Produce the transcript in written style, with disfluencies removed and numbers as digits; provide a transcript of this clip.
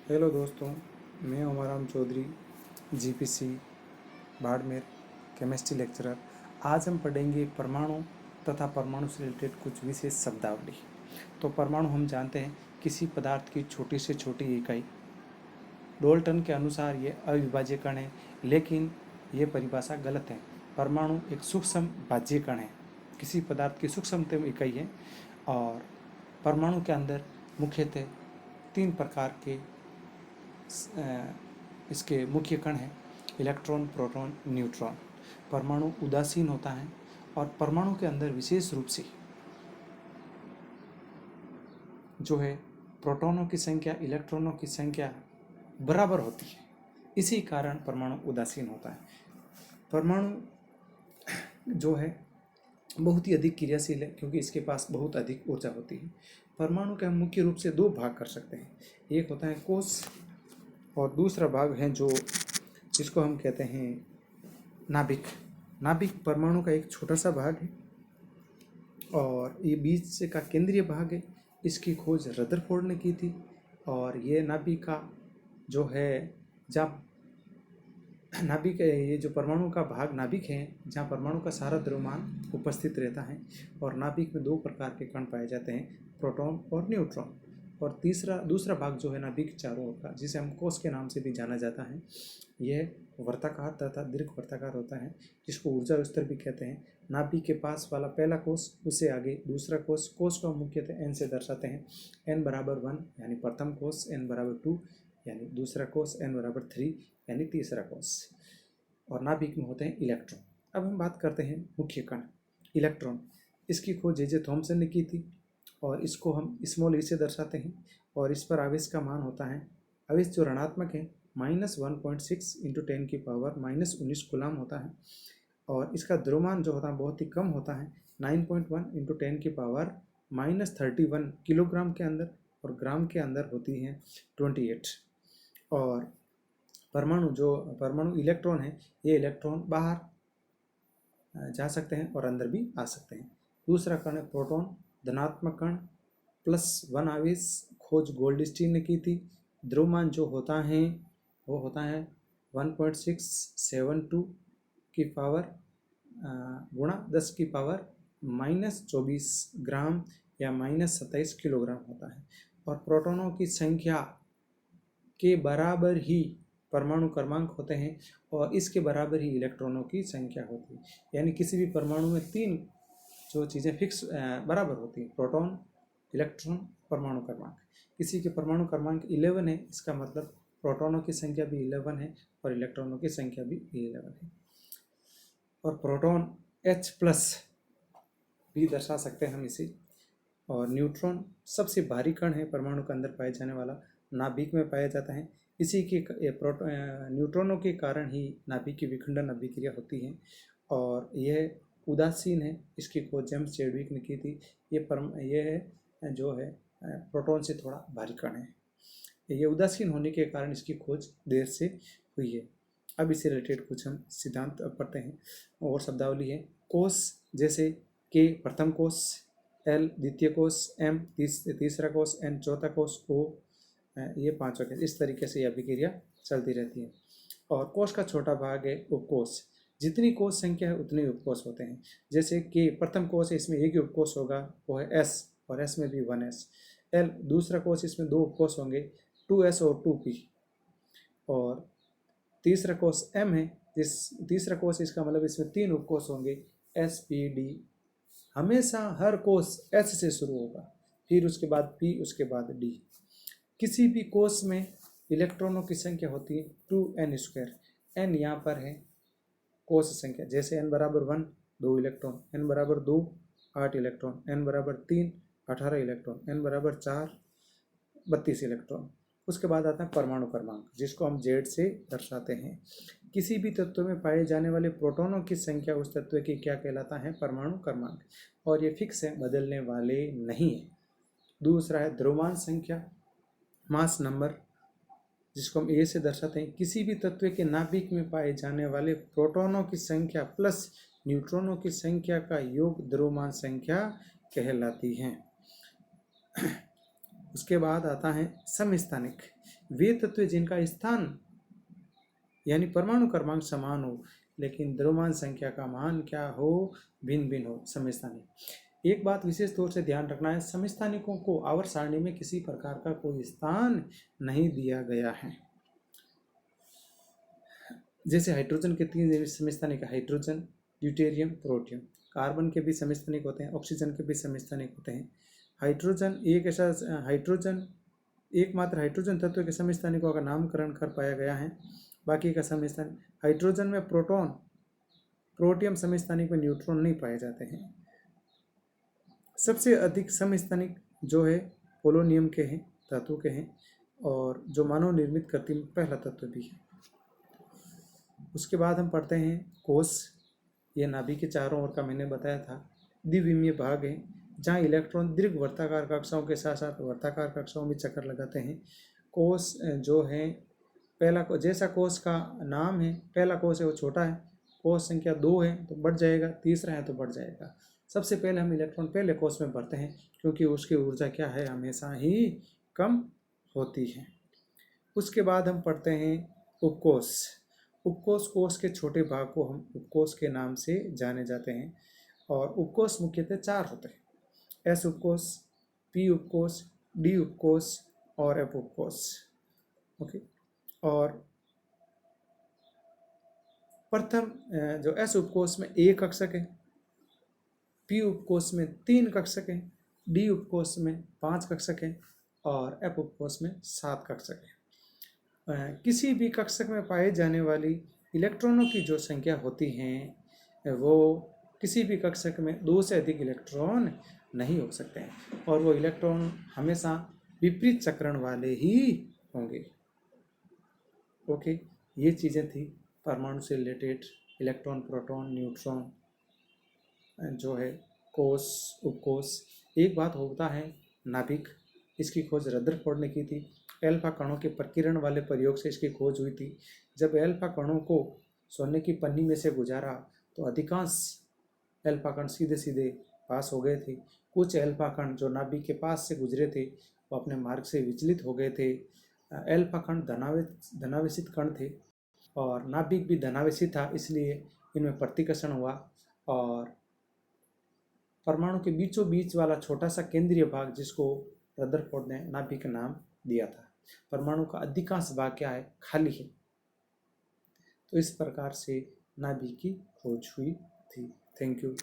Hello दोस्तों, मैं Umaram Chaudhary, GPC Barmer, chemistry lecturer. आज हम पढ़ेंगे परमाणु तथा परमाणु से रिलेटेड कुछ विशेष शब्दावली। तो परमाणु हम जानते हैं किसी पदार्थ की छोटी से छोटी इकाई। डाल्टन के अनुसार ये अविभाज्य कण है, लेकिन ये परिभाषा गलत है। परमाणु एक सूक्ष्म भाज्य कण है, किसी पदार्थ की सूक्ष्मतम इकाई है। और परमाणु के अंदर मुख्यतः 3 प्रकार के इसके मुख्य कण हैं: इलेक्ट्रॉन, प्रोटॉन, न्यूट्रॉन। परमाणु उदासीन होता है और परमाणु के अंदर विशेष रूप से जो है प्रोटॉनों की संख्या इलेक्ट्रॉनों की संख्या बराबर होती है। इसी कारण परमाणु उदासीन होता है। परमाणु जो है बहुत ही अधिक क्रियाशील है, क्योंकि इसके पास बहुत अधिक ऊर्जा होती है। परमाणु के हम मुख्य रूप से 2 भाग कर सकते हैं। एक होता है कोश और दूसरा भाग है जो जिसको हम कहते हैं नाभिक। नाभिक परमाणु का एक छोटा सा भाग है और ये बीच से का केंद्रीय भाग है। इसकी खोज रदरफोर्ड ने की थी। और ये नाभिक का जो है जब नाभिक ये जो परमाणु का भाग नाभिक है, जहाँ परमाणु का सारा द्रव्यमान उपस्थित रहता है। और नाभिक में 2 प्रकार के कण पाए जाते हैं, प्रोटॉन और न्यूट्रॉन। और दूसरा भाग जो है नाभिक चारों ओर का, जिसे हम कोश के नाम से भी जाना जाता है, यह वर्ताकार तथा दीर्घ वर्ताकार होता है, जिसको ऊर्जा स्तर भी कहते हैं। नाभिक के पास वाला पहला कोश, उससे आगे दूसरा कोश। कोश को मुख्यतः n से दर्शाते हैं। n बराबर 1 यानी प्रथम कोश, n बराबर 2 यानी दूसरा कोश, n बराबर 3 यानी तीसरा कोश। और नाभिक में होते हैं इलेक्ट्रॉन। अब हम बात करते हैं मुख्य कण इलेक्ट्रॉन। इसकी खोज जे थॉमसन ने की थी और इसको हम स्मॉल e से दर्शाते हैं। और इस पर आवेश का मान होता है, आवेश जो ऋणात्मक है, -1.6 × 10⁻⁻19 कूलम होता है। और इसका द्रव्यमान जो होता है बहुत ही कम होता है, 9.1 × 10⁻31 किलोग्राम के अंदर, और ग्राम के अंदर होती है 28। और परमाणु इलेक्ट्रॉन है, ये इलेक्ट्रॉन बाहर जा सकते हैं और अंदर भी आ सकते हैं। दूसरा कण है प्रोटॉन, धनात्मक कण, +1 आवेश। खोज गोल्डस्टीन ने की थी। द्रव्यमान जो होता है वो होता है 1.672 की पावर गुणा 10⁻⁻24 ग्राम या -27 किलोग्राम होता है। और प्रोटॉनों की संख्या के बराबर ही परमाणु क्रमांक होते हैं और इसके बराबर ही इलेक्ट्रॉनों की संख्या होती है। यानी किसी भी परमाणु में 3 जो चीज़ें फिक्स बराबर होती हैं: प्रोटॉन, इलेक्ट्रॉन, परमाणु क्रमांक। किसी के परमाणु क्रमांक 11 है, इसका मतलब प्रोटॉनों की संख्या भी 11 है और इलेक्ट्रॉनों की संख्या भी 11 है। और प्रोटॉन H+ भी दर्शा सकते हैं हम इसे। और न्यूट्रॉन सबसे भारी कण है परमाणु के अंदर पाए जाने वाला, नाभिक में पाया जाता है। इसी के न्यूट्रॉनों के कारण ही नाभिक की विखंडन अभिक्रिया होती है और यह उदासीन है। इसकी खोज जेम्स चैडविक ने की थी। यह जो है प्रोटॉन से थोड़ा भारी कण है। ये उदासीन होने के कारण इसकी खोज देर से हुई है। अब इससे रिलेटेड कुछ हम सिद्धांत पढ़ते हैं और शब्दावली है। कोश जैसे K प्रथम कोश, L द्वितीय कोश, M तीसरा कोश, N चौथा कोश, O ये पांचवा कोश। इस तरीके से यह अभिक्रिया चलती रहती है। और कोश का छोटा भाग है उपकोश। जितनी कोश संख्या है उतने उपकोश होते हैं। जैसे कि प्रथम कोश है, इसमें एक ही उपकोश होगा, वो है S, और S में भी 1s। L दूसरा कोश, इसमें 2 उपकोश होंगे, 2s और 2p। और तीसरा कोश M है, तीसरा कोश इसका मतलब इसमें 3 उपकोश होंगे, S P D। हमेशा हर कोश S से शुरू होगा, फिर उसके बाद P, उसके बाद D। किसी भी कोश में इलेक्ट्रॉनों की संख्या होती है 2n²। n यहाँ पर है कोश संख्या। जैसे n बराबर 1 2 इलेक्ट्रॉन, n बराबर 2 8 इलेक्ट्रॉन, n बराबर 3 18 इलेक्ट्रॉन, n बराबर 4 32 इलेक्ट्रॉन। उसके बाद आता है परमाणु क्रमांक, जिसको हम Z से दर्शाते हैं। किसी भी तत्व में पाए जाने वाले प्रोटॉनों की संख्या उस तत्व की क्या कहलाता है? परमाणु क्रमांक। और ये फिक्स है, बदलने वाले नहीं है। दूसरा है द्रव्यमान संख्या, मास नंबर, जिसको हम A से दर्शाते हैं। किसी भी तत्व के नाभिक में पाए जाने वाले प्रोटॉनों की संख्या प्लस न्यूट्रॉनों की संख्या का योग द्रव्यमान संख्या कहलाती है। उसके बाद आता है समस्थानिक। वे तत्व जिनका स्थान यानी परमाणु क्रमांक समान हो लेकिन द्रव्यमान संख्या का मान क्या हो, भिन्न भिन्न हो, समस्थानिक। एक बात विशेष तौर से ध्यान रखना है, समस्थानिकों को आवर्त सारणी में किसी प्रकार का कोई स्थान नहीं दिया गया है। जैसे हाइड्रोजन के 3 समस्थानिक, हाइड्रोजन, ड्यूटेरियम, प्रोटियम। कार्बन के भी समस्थानिक होते हैं, ऑक्सीजन के भी समस्थानिक होते हैं। हाइड्रोजन एकमात्र हाइड्रोजन तत्व के समस्थानिकों का नामकरण कर पाया गया है। बाकी का समस्थानिक, हाइड्रोजन में प्रोटॉन, प्रोटियम समस्थानिक में न्यूट्रॉन नहीं पाए जाते हैं। सबसे अधिक समस्थानिक जो है पोलोनियम के हैं, धातु के हैं, और जो मानव निर्मित कृत्रिम पहला तत्व भी है। उसके बाद हम पढ़ते हैं कोष। ये नाभिक के चारों ओर का मैंने बताया था, द्विविमीय भाग है जहाँ इलेक्ट्रॉन दीर्घ वर्ताकार कक्षाओं के साथ साथ वर्ताकार कक्षाओं में चक्कर लगाते हैं। कोष जो है, पहला जैसा कोष का नाम है, पहला कोष है वो छोटा है, कोष संख्या 2 है तो बढ़ जाएगा, तीसरा है तो बढ़ जाएगा। सबसे पहले हम इलेक्ट्रॉन पहले कोष में भरते हैं क्योंकि उसकी ऊर्जा क्या है, हमेशा ही कम होती है। उसके बाद हम पढ़ते हैं उपकोष। उपकोष कोष के छोटे भाग को हम उपकोष के नाम से जाने जाते हैं और उपकोष मुख्यतः 4 होते हैं, एस उपकोष, पी उपकोष, डी उपकोष और एफ उपकोष। ओके, और प्रथम जो एस उपकोष में 1 कक्षक है, पी उपकोष में 3 कक्षक है, डी उपकोष में 5 कक्षक है और एफ उपकोष में 7 कक्षक है। किसी भी कक्षक में पाए जाने वाली इलेक्ट्रॉनों की जो संख्या होती हैं वो किसी भी कक्षक में 2 से अधिक इलेक्ट्रॉन नहीं हो सकते हैं और वो इलेक्ट्रॉन हमेशा विपरीत चक्रण वाले ही होंगे। ओके, ये चीज़ें थी परमाणु से रिलेटेड, इलेक्ट्रॉन, प्रोटॉन, न्यूट्रॉन, जो है कोष, उपकोष। एक बात होता है नाभिक, इसकी खोज रदरफोर्ड ने की थी। एल्फा कणों के प्रकीर्ण वाले प्रयोग से इसकी खोज हुई थी। जब एल्फा कणों को सोने की पन्नी में से गुजारा तो अधिकांश एल्फा कण सीधे सीधे पास हो गए थे। कुछ एल्फा कण जो नाभिक के पास से गुजरे थे वो अपने मार्ग से विचलित हो गए थे। एल्फा कण धनावेशित कण थे और नाभिक भी धनावेशित था, इसलिए इनमें प्रतिकर्षण हुआ और परमाणु के बीचों बीच वाला छोटा सा केंद्रीय भाग जिसको रदरफोर्ड ने नाभिक का नाम दिया था। परमाणु का अधिकांश भाग क्या है, खाली है। तो इस प्रकार से नाभिक की खोज हुई थी। Thank you.